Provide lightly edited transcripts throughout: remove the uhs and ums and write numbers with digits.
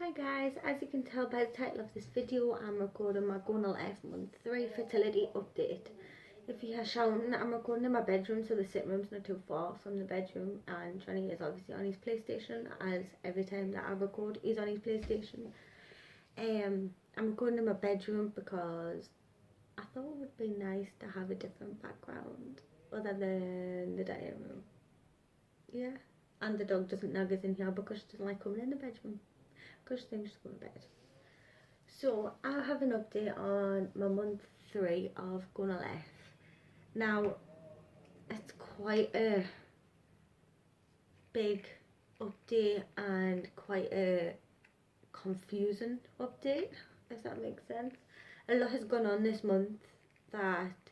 Hi guys, as you can tell by the title of this video, I'm recording my Gonal F month 3 fertility update. If you are shouting, I'm recording in my bedroom, so the sitting room's not too far from the bedroom, and Johnny is obviously on his PlayStation, as every time that I record he's on his PlayStation. I'm recording in my bedroom because I thought it would be nice to have a different background other than the dining room. Yeah, and the dog doesn't nag us in here because she doesn't like coming in the bedroom. Because she thinks she's going to bed. So I have an update on my month 3 of Gonal F. Now it's quite a big update and quite a confusing update, if that makes sense. A lot has gone on this month that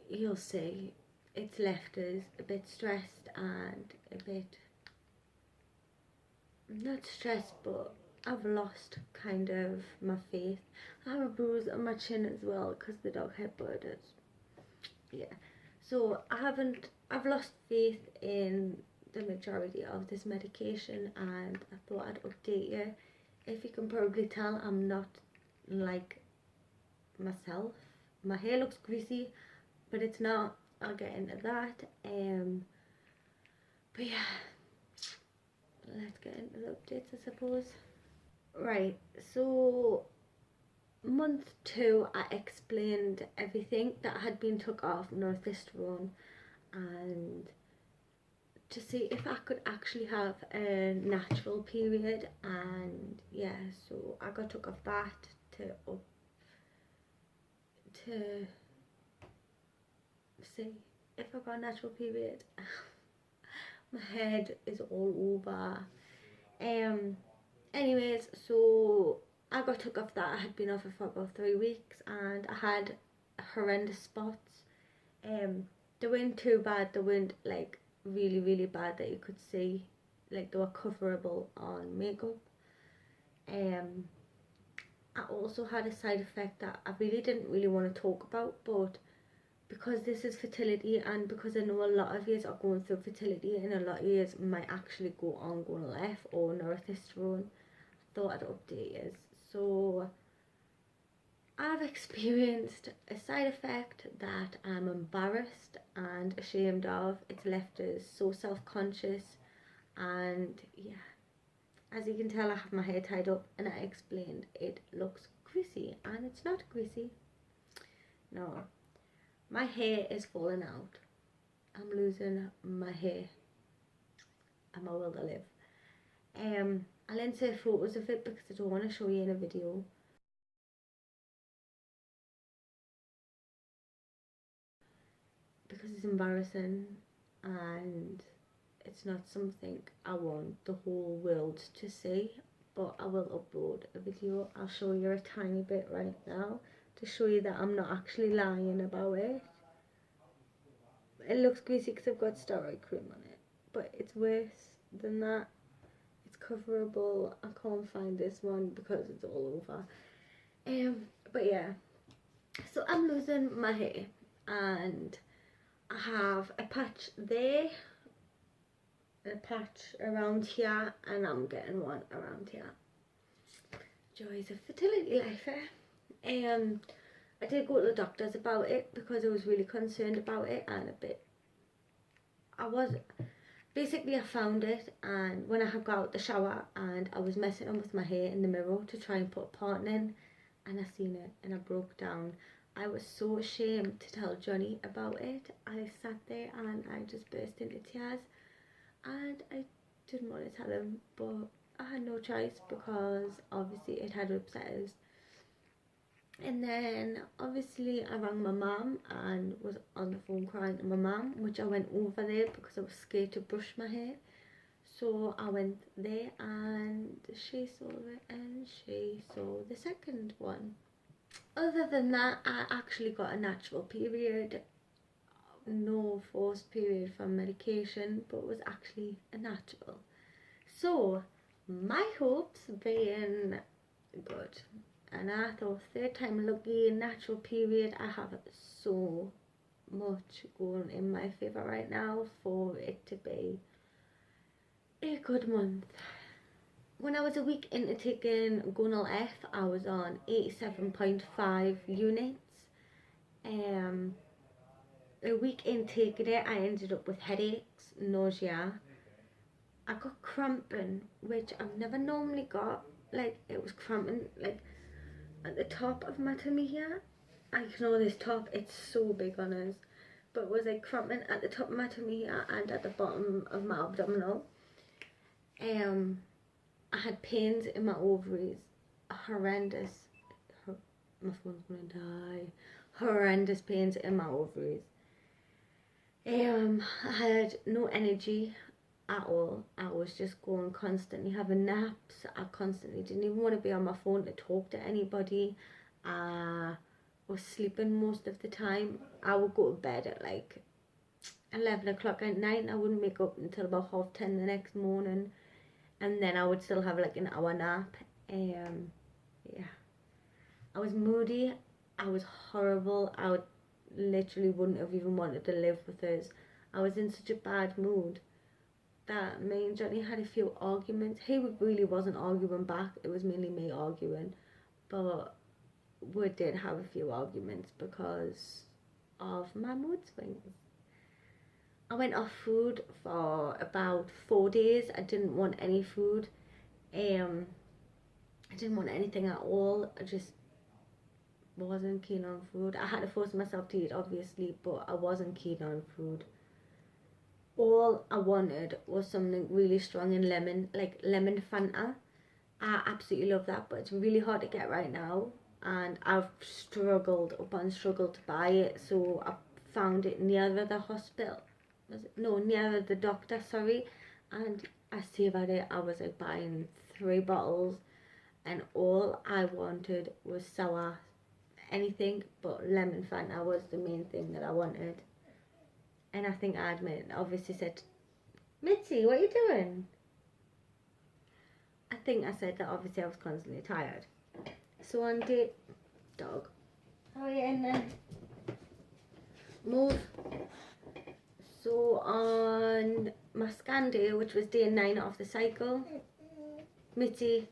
you'll see it's left us a bit stressed and a bit, not stressed, but I've lost kind of my faith. I have a bruise on my chin as well because the dog headbutted it. Yeah, so I've lost faith in the majority of this medication, and I thought I'd update you. If you can probably tell, I'm not like myself. My hair looks greasy, but it's not. I'll get into that. But yeah, let's get into the updates, I suppose. Right, so month 2 I explained everything that had been took off northeastern, and to see if I could actually have a natural period, and yeah, so I got took off that to see if I got a natural period. My head is all over. Anyways, so I got took off that. I had been off it for about 3 weeks, and I had horrendous spots. They weren't too bad. They weren't like really bad that you could see, like they were coverable on makeup. I also had a side effect that I really didn't really want to talk about, but because this is fertility, and because I know a lot of yous are going through fertility, and a lot of yous might actually go on Gonal F or northeastern, thought I'd update you. So I've experienced a side effect that I'm embarrassed and ashamed of. It's left us so self-conscious, and yeah, as you can tell, I have my hair tied up, and I explained it looks greasy, and it's not greasy. No, my hair is falling out. I'm losing my hair and my will to live. I'll insert photos of it because I don't want to show you in a video. Because it's embarrassing, and it's not something I want the whole world to see, but I will upload a video. I'll show you a tiny bit right now to show you that I'm not actually lying about it. It looks greasy because I've got steroid cream on it, but it's worse than that. It's coverable. I can't find this one because it's all over. But yeah, so I'm losing my hair, and I have a patch there, a patch around here, and I'm getting one around here. Joys of fertility life, eh? I did go to the doctors about it because I was really concerned about it, and basically I found it, and when I had got out the shower and I was messing with my hair in the mirror to try and put a pattern in, and I seen it and I broke down. I was so ashamed to tell Johnny about it. I sat there and I just burst into tears, and I didn't want to tell him, but I had no choice because obviously it had upset us. And then obviously I rang my mum and was on the phone crying to my mum, which I went over there because I was scared to brush my hair. So I went there, and she saw it and she saw the second one. Other than that, I actually got a natural period. No forced period from medication, but it was actually a natural. So my hopes being good, and I thought third time lucky, natural period. I have so much going in my favour right now for it to be a good month. when I was a week into taking Gonal F, I was on 87.5 units. Um, a week in taking it, I ended up with headaches, nausea. I got cramping, which I've never normally got. Like, it was cramping, like, at the top of my tummy here. I know this top, it's so big on us. But it was like cramping at the top of my tummy here and at the bottom of my abdominal. I had pains in my ovaries, horrendous. My phone's gonna die. Horrendous pains in my ovaries. I had no energy at all. I was just going constantly having naps. I constantly didn't even want to be on my phone to talk to anybody. I was sleeping most of the time. I would go to bed at like 11 o'clock at night and I wouldn't wake up until about 10:30 the next morning, and then I would still have like an hour nap. Yeah, I was moody. I was horrible. I would literally wouldn't have even wanted to live with us. I was in such a bad mood that me and Johnny had a few arguments. He really wasn't arguing back. It was mainly me arguing, but we did have a few arguments because of my mood swings. I went off food for about 4 days. I didn't want any food. I didn't want anything at all. I just wasn't keen on food. I had to force myself to eat, obviously, but I wasn't keen on food. All I wanted was something really strong in lemon, like lemon Fanta. I absolutely love that, but it's really hard to get right now, and I've struggled upon struggled to buy it, so I found it nearer the hospital. No, nearer the doctor, sorry, and I savoured it. I was like buying 3 bottles, and all I wanted was sour. Anything but lemon Fanta was the main thing that I wanted. And I think I admit, obviously said, Mitzi, what are you doing? I think I said that obviously I was constantly tired. So on day, dog, how are you in there? Move. So on my scan day, which was day 9 of the cycle, Mitzi,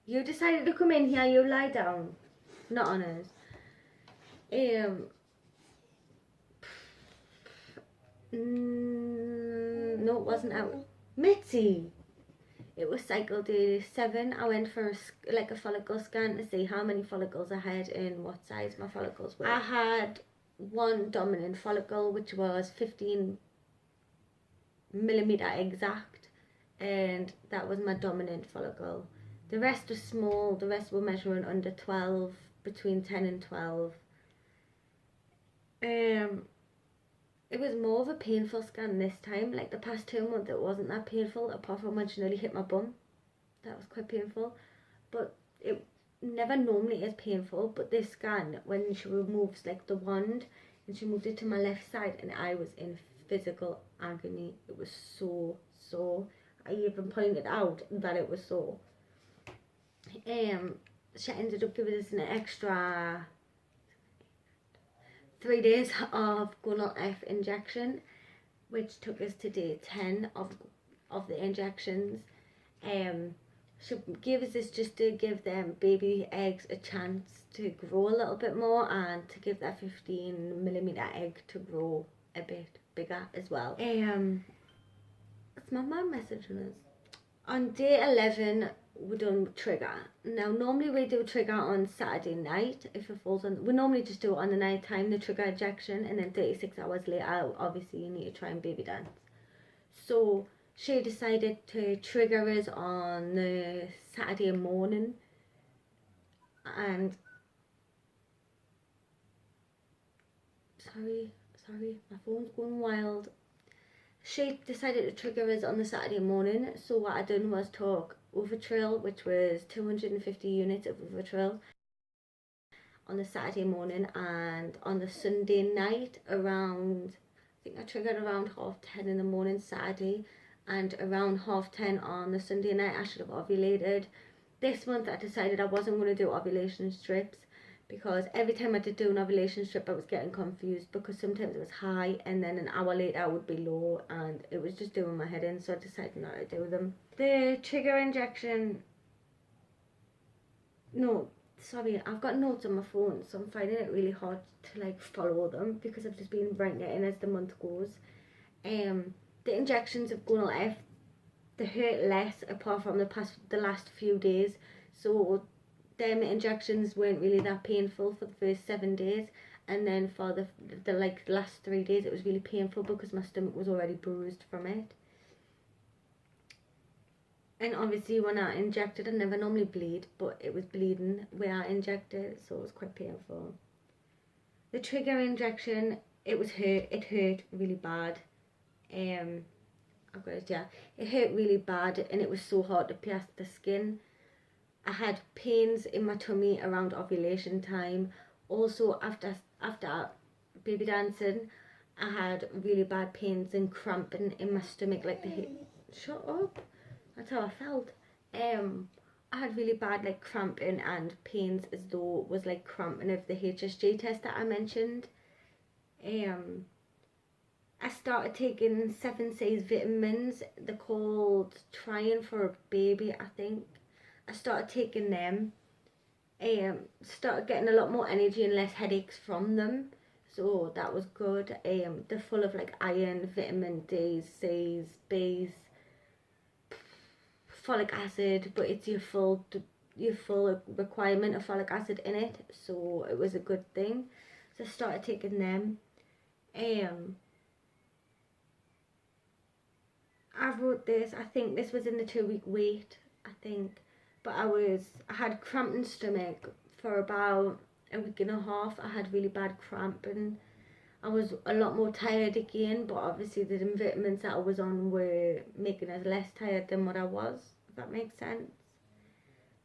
you decided to come in here, you lie down. Not on us. No, it wasn't out. Mitzi! It was cycle day 7. I went for a follicle scan to see how many follicles I had and what size my follicles were. I had one dominant follicle, which was 15 millimeter exact, and that was my dominant follicle. The rest was small. The rest were measuring under 12, between 10 and 12. It was more of a painful scan this time. Like the past 2 months, it wasn't that painful, apart from when she nearly hit my bum. That was quite painful, but it never normally is painful. But this scan, when she removes like the wand and she moved it to my left side, and I was in physical agony. It was so sore. I even pointed out that it was sore. She ended up giving us an extra 3 days of Gonal F injection, which took us to day 10 of the injections. She gave us this just to give them baby eggs a chance to grow a little bit more, and to give that 15 millimeter egg to grow a bit bigger as well. It's my mum messaging us. On day 11, we done trigger. Now normally we do trigger on Saturday night if it falls on. We normally just do it on the night time, the trigger injection, and then 36 hours later, obviously you need to try and baby dance. So she decided to trigger us on the Saturday morning, and sorry, my phone's going wild. She decided to trigger us on the Saturday morning, so what I done was took Overtrail, which was 250 units of Overtrail, on the Saturday morning, and on the Sunday night around, I think I triggered around 10:30 in the morning Saturday, and around 10:30 on the Sunday night I should have ovulated. This month I decided I wasn't going to do ovulation strips, because every time I did do an ovulation strip I was getting confused, because sometimes it was high and then an hour later I would be low, and it was just doing my head in, so I decided not to do them. The trigger injection no, sorry, I've got notes on my phone, so I'm finding it really hard to like follow them because I've just been writing it in as the month goes. Um, the injections of Gonal F, they hurt less apart from the last few days. So them injections weren't really that painful for the first 7 days, and then for the like last 3 days it was really painful because my stomach was already bruised from it. And obviously when I injected, I never normally bleed, but it was bleeding where I injected, so it was quite painful. The trigger injection, it hurt really bad. I've got it, yeah. It hurt really bad and it was so hard to pierce the skin. I had pains in my tummy around ovulation time. Also after baby dancing, I had really bad pains and cramping in my stomach, like the shut up. That's how I felt. I had really bad like cramping and pains as though it was like cramping of the HSG test that I mentioned. I started taking 7C's vitamins. They're called Trying for a Baby, I think. I started taking them. Started getting a lot more energy and less headaches from them. So that was good. They're full of like iron, vitamin D, C's, B's, folic acid, but it's your full requirement of folic acid in it. So it was a good thing. So I started taking them. I wrote this, I think this was in the 2 week wait, I think. But I had cramping stomach for about a week and a half. I had really bad cramping. I was a lot more tired again, but obviously the vitamins that I was on were making us less tired than what I was, if that makes sense.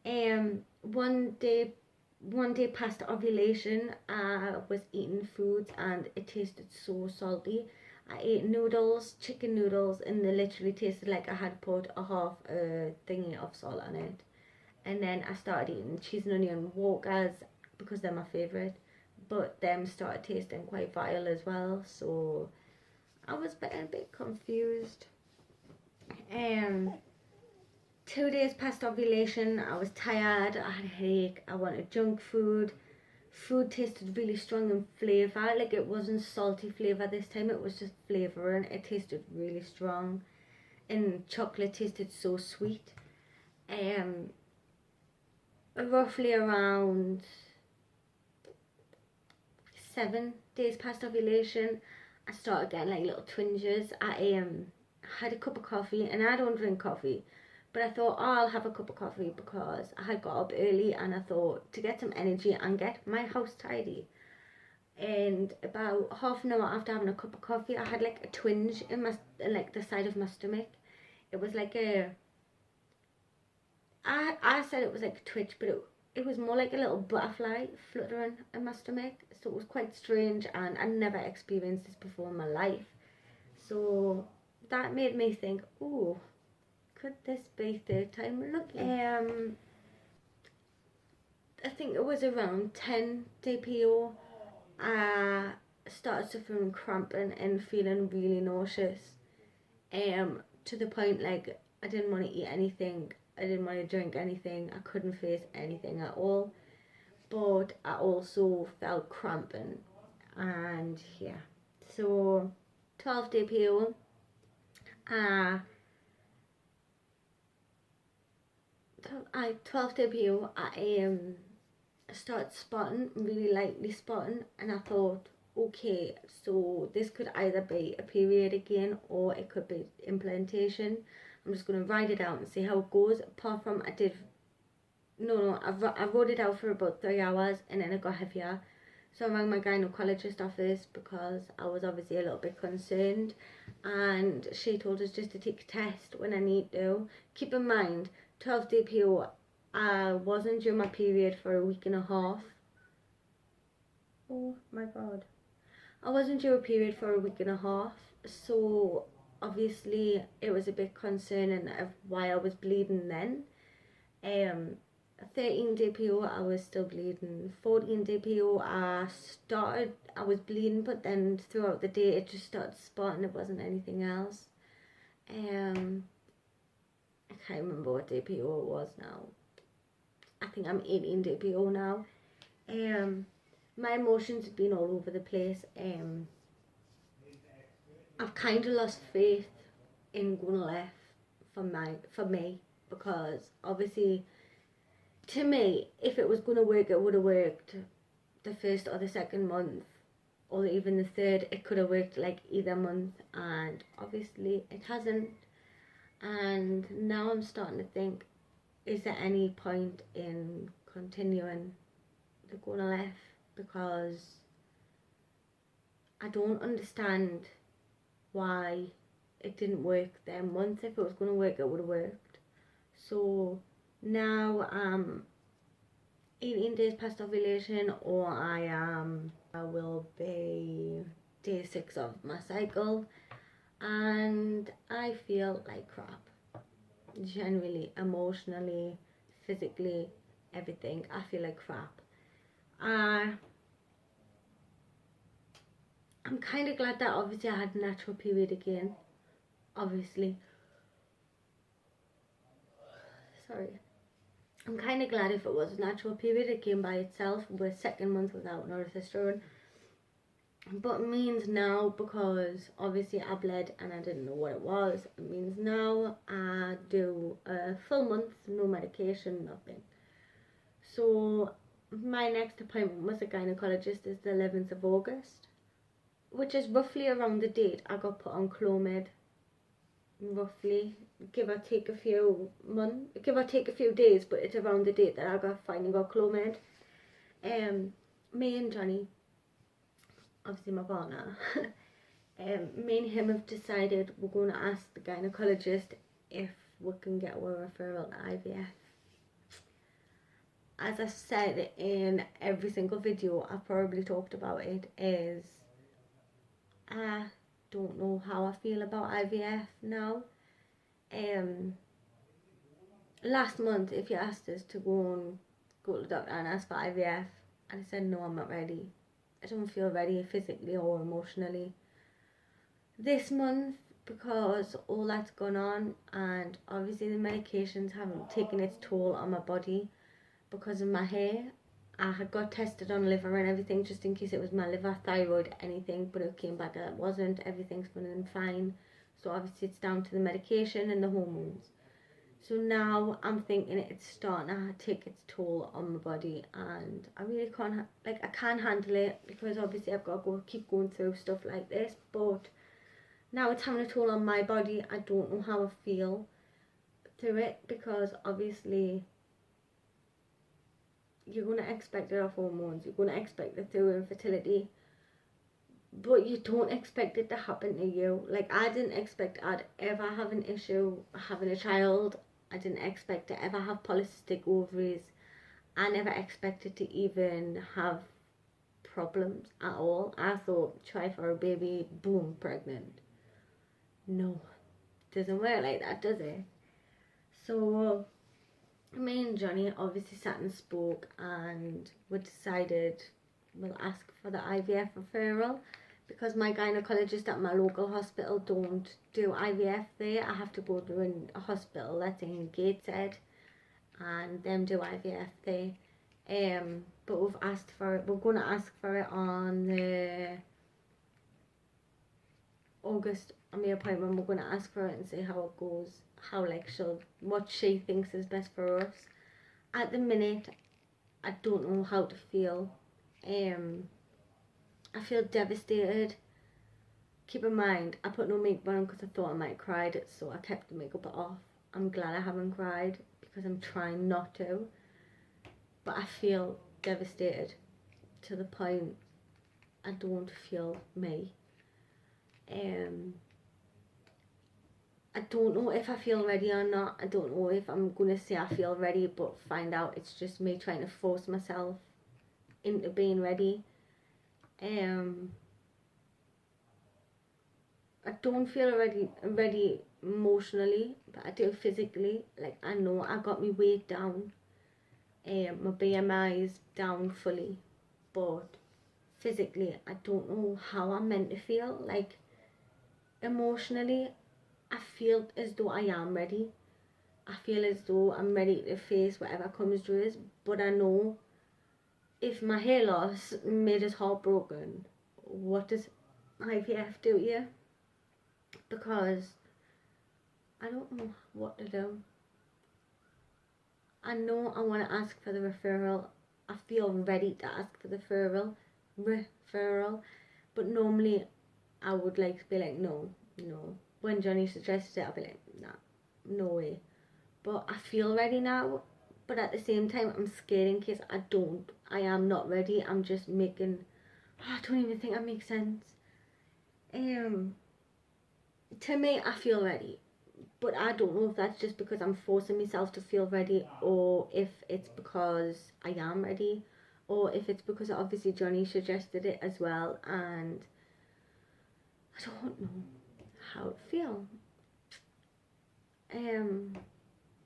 Um, one day one day past ovulation, I was eating foods and it tasted so salty. I ate noodles, chicken noodles, and they literally tasted like I had put a half a thingy of salt on it. And then I started eating cheese and onion walkers because they're my favourite, but them started tasting quite vile as well. So I was a bit confused. Um, 2 days past ovulation, I was tired. I had a headache. I wanted junk food. Food tasted really strong in flavour. Like it wasn't salty flavour this time. It was just flavouring. It tasted really strong, and chocolate tasted so sweet. Um, roughly around 7 days past ovulation, I started getting like little twinges. I had a cup of coffee, and I don't drink coffee, but I thought, oh, I'll have a cup of coffee because I had got up early and I thought to get some energy and get my house tidy. And about half an hour after having a cup of coffee, I had like a twinge in my like the side of my stomach. It was like I said it was like a twitch, but it was more like a little butterfly fluttering in my stomach. So it was quite strange, and I never experienced this before in my life. So that made me think, oh, could this be third time lucky? I think it was around 10 day PO. I started suffering cramping and feeling really nauseous. To the point like I didn't want to eat anything. I didn't want to drink anything. I couldn't face anything at all. But I also felt cramping, and yeah. So 12 day PO. Uh, I 12 day PO. I started spotting, really lightly spotting, and I thought, okay, so this could either be a period again or it could be implantation. I'm just going to write it out and see how it goes. Apart from I wrote it out for about 3 hours and then it got heavier. So I rang my gynecologist office because I was obviously a little bit concerned, and she told us just to take a test when I need to. Keep in mind, 12 day PO, I wasn't during my period for a week and a half. Oh my god. I wasn't due a period for a week and a half, so obviously it was a bit concerning of why I was bleeding then. 13 day PO I was still bleeding. 14 day PO I was bleeding, but then throughout the day it just started spotting. It wasn't anything else. I can't remember what day PO it was now. I think I'm 18 DPO now. My emotions have been all over the place. I've kind of lost faith in Gonal for me, because obviously, to me, if it was going to work, it would have worked the first or the second month, or even the third. It could have worked like either month, and obviously it hasn't. And now I'm starting to think, is there any point in continuing the Gonal, because I don't understand why it didn't work then. Once, if it was going to work, it would have worked. So now 18 days past ovulation, or I will be day 6 of my cycle, and I feel like crap. Generally, emotionally, physically, everything, I feel like crap. I'm kind of glad that obviously I had a natural period again. Obviously, sorry. I'm kind of glad if it was a natural period, it came by itself with second month without testosterone. But it means now, because obviously I bled and I didn't know what it was, it means now I do a full month, no medication, nothing. So my next appointment with a gynecologist is the 11th of August, which is roughly around the date I got put on Clomid. Roughly, give or take a few days, but it's around the date that I finally got Clomid. Me and Johnny, obviously my partner, me and him have decided we're going to ask the gynecologist if we can get a referral to IVF. As I said in every single video I've probably talked about it, is I don't know how I feel about IVF now. Last month, if you asked us to go to the doctor and ask for IVF, and I said no, I'm not ready. I don't feel ready physically or emotionally. This month, because all that's gone on, and obviously the medications haven't taken its toll on my body because of my hair. I had got tested on liver and everything, just in case it was my liver, thyroid, anything, but it came back that it wasn't. Everything's been fine. So obviously it's down to the medication and the hormones. So now I'm thinking it's starting to take its toll on my body, and I really can't, I can't handle it, because obviously I've got to keep going through stuff like this, but now it's having a toll on my body. I don't know how I feel through it, because obviously you're going to expect it off hormones, you're going to expect it through infertility, but you don't expect it to happen to you. Like, I didn't expect I'd ever have an issue having a child. I didn't expect to ever have polycystic ovaries. I never expected to even have problems at all. I thought, try for a baby, boom, pregnant. No, it doesn't work like that, does it? So me and Johnny obviously sat and spoke, and we decided we'll ask for the IVF referral, because my gynecologist at my local hospital don't do IVF there. I have to go to a hospital that's in Gateshead and them do IVF there. But we've asked for it. We're going to ask for it on the August, on the appointment. We're going to ask for it and see how it goes, what she thinks is best for us. At the minute, I don't know how to feel. I feel devastated. Keep in mind, I put no makeup on because I thought I might have cried, so I kept the makeup off. I'm glad I haven't cried, because I'm trying not to. But I feel devastated to the point I don't feel me. I don't know if I feel ready or not. I don't know if I'm going to say I feel ready, but find out it's just me trying to force myself into being ready. I don't feel ready emotionally, but I do physically. Like, I know I got my weight down, my BMI is down fully, but physically I don't know how I'm meant to feel. Like, emotionally I feel as though I am ready, I feel as though I'm ready to face whatever comes to us, but I know if my hair loss made us heartbroken, what does IVF do here? Because I don't know what to do. I know I want to ask for the referral. I feel ready to ask for the referral, but normally I would like to be like, no. When Johnny suggested it, I'll be like, nah, no way. But I feel ready now, but at the same time, I'm scared in case I am not ready. I'm just making, I don't even think that makes sense. To me, I feel ready, but I don't know if that's just because I'm forcing myself to feel ready, or if it's because I am ready, or if it's because obviously Johnny suggested it as well, and I don't know how it feel.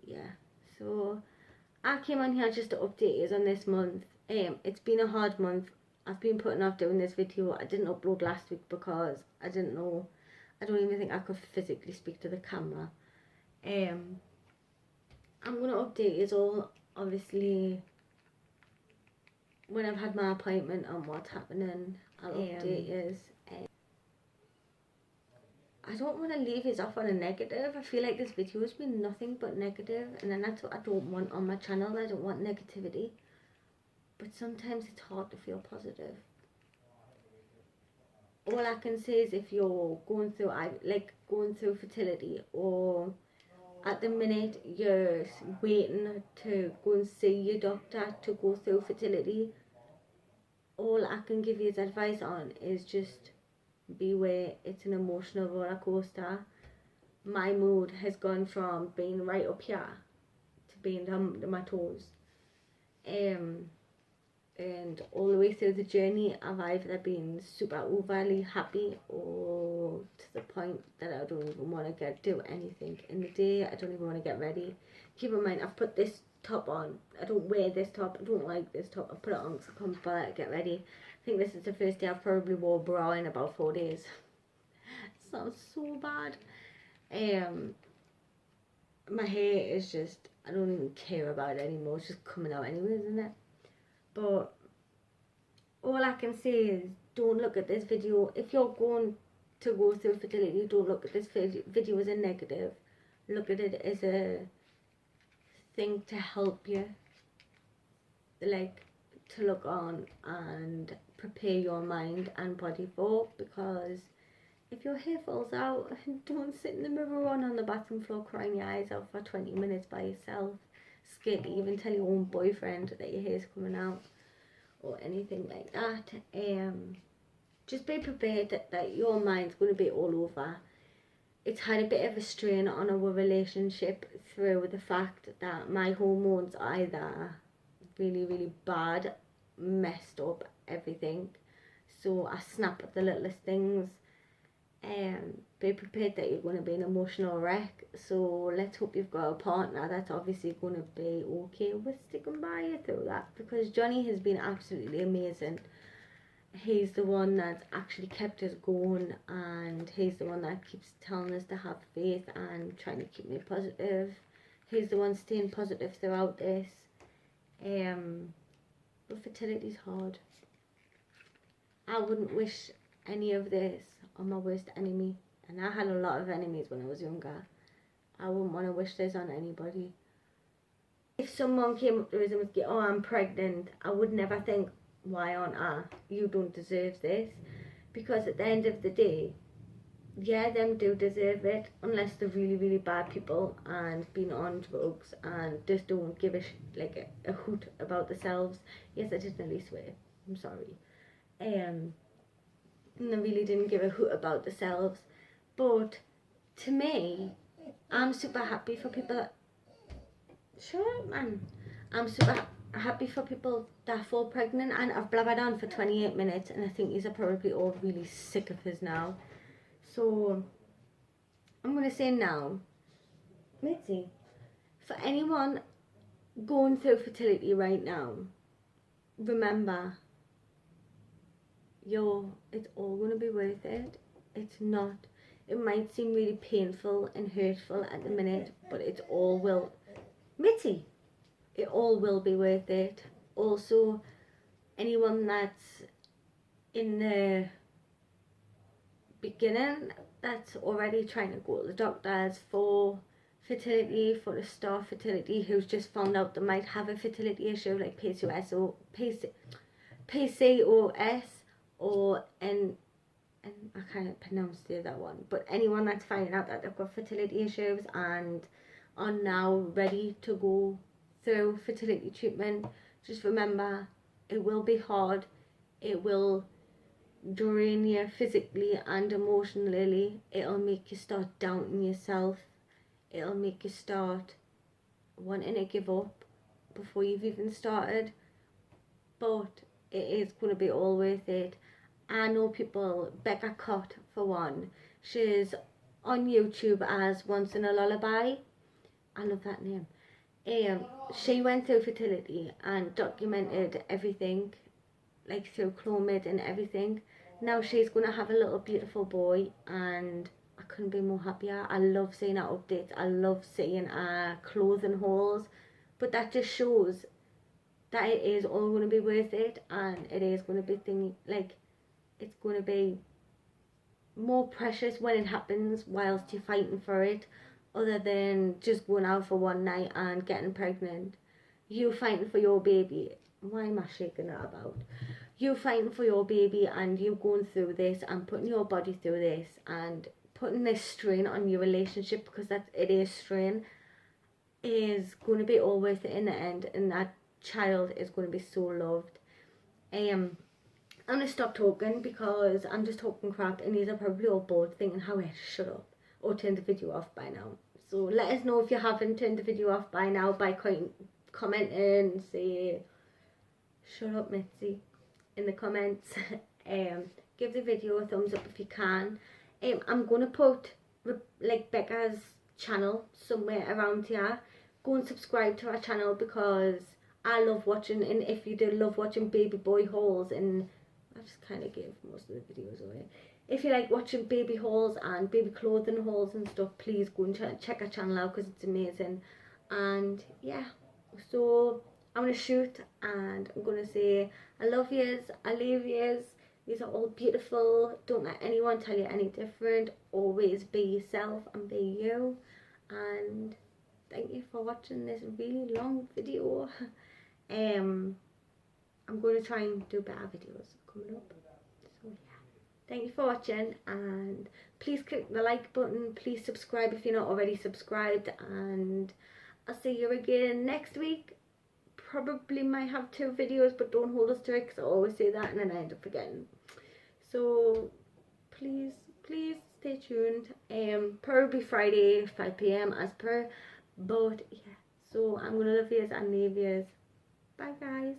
Yeah, so I came on here just to update you on this month. It's been a hard month. I've been putting off doing this video. I didn't upload last week because I didn't know. I don't even think I could physically speak to the camera. I'm going to update you all, obviously, when I've had my appointment on what's happening. I'll update you. I don't want to leave it off on a negative. I feel like this video has been nothing but negative, and then that's what I don't want on my channel. I don't want negativity, but sometimes it's hard to feel positive. All I can say is if you're going through fertility, or at the minute you're waiting to go and see your doctor to go through fertility, all I can give you as advice on is just beware. It's an emotional roller coaster. My mood has gone from being right up here to being down to my toes. And all the way through the journey, I've either been super overly happy, or to the point that I don't even want to do anything in the day. I don't even want to get ready. Keep in mind, I've put this top on. I don't wear this top. I don't like this top. I put it on because I can't bother to get ready. I think this is the first day I've probably wore a bra in about 4 days. It sounds so bad. My hair is just, I don't even care about it anymore. It's just coming out anyways, isn't it? But all I can say is, don't look at this video. If you're going to go through fertility, don't look at this video as a negative. Look at it as a thing to help you, like, to look on and prepare your mind and body for. Because if your hair falls out, don't sit in the mirror on the bathroom floor crying your eyes out for 20 minutes by yourself, scared to even tell your own boyfriend that your hair's coming out or anything like that. Just be prepared that your mind's going to be all over. It's had a bit of a strain on our relationship through the fact that my hormones are either really, really bad, messed up everything. So I snap at the littlest things. Be prepared that you're going to be an emotional wreck. So let's hope you've got a partner that's obviously going to be okay with sticking by you through that, because Johnny has been absolutely amazing. He's the one that's actually kept us going, and he's the one that keeps telling us to have faith and trying to keep me positive. He's the one staying positive throughout this. But fertility's hard. I wouldn't wish any of this on my worst enemy, and I had a lot of enemies when I was younger. I wouldn't want to wish this on anybody. If someone came up to us and was like, oh, I'm pregnant, I would never think, why on earth, you don't deserve this. Because at the end of the day, yeah, them do deserve it, unless they're really, really bad people and been on drugs and just don't give a hoot about themselves. Yes, I did nearly swear, I'm sorry. And they really didn't give a hoot about themselves. But to me, I'm super happy for people that, shut up, man. I'm super happy for people that fall pregnant, and I've blabbered on for 28 minutes, and I think these are probably all really sick of us now. So I'm going to say now, Mitzi, for anyone going through fertility right now, remember, it's all going to be worth it. It's not. It might seem really painful and hurtful at the minute, but it all will, Mitty, it all will be worth it. Also, anyone that's in the beginning that's already trying to go to the doctors for fertility, for a start fertility, who's just found out they might have a fertility issue like PCOS or PCOS or and I can't pronounce the other one, but anyone that's finding out that they've got fertility issues and are now ready to go through fertility treatment, just remember, it will be hard, it will drain you physically and emotionally, it'll make you start doubting yourself, it'll make you start wanting to give up before you've even started, but it is going to be all worth it. I know people, Becca Cott for one, she's on YouTube as Once in a Lullaby, I love that name. She went through fertility and documented everything, like through Clomid and everything. Now she's going to have a little beautiful boy, and I couldn't be more happier. I love seeing her updates, I love seeing her clothing hauls, but that just shows that it is all going to be worth it, and it is going to be it's going to be more precious when it happens whilst you're fighting for it, other than just going out for one night and getting pregnant. You fighting for your baby. Why am I shaking that about? You fighting for your baby and you going through this and putting your body through this and putting this strain on your relationship, because it is strain, is going to be all worth it in the end, and that child is going to be so loved. I'm going to stop talking because I'm just talking crap and these are probably all bored thinking how I shut up or turn the video off by now. So let us know if you haven't turned the video off by now by commenting and say shut up Mitzi in the comments. Give the video a thumbs up if you can. I'm going to put like Becca's channel somewhere around here. Go and subscribe to our channel because I love watching, and if you do love watching baby boy hauls, and I just kind of gave most of the videos away. If you like watching baby hauls and baby clothing hauls and stuff, please go and check our channel out because it's amazing. And yeah, so I'm going to shoot and I'm going to say I love yous, I leave yous. These are all beautiful. Don't let anyone tell you any different. Always be yourself and be you. And thank you for watching this really long video. I'm going to try and do better videos coming up. So yeah, thank you for watching, and please click the like button, please subscribe if you're not already subscribed, and I'll see you again next week. Probably might have 2 videos, but don't hold us to it because I always say that and then I end up forgetting. So please stay tuned. Probably Friday 5 PM as per, but yeah, so I'm gonna love yous and leave yous. Bye guys.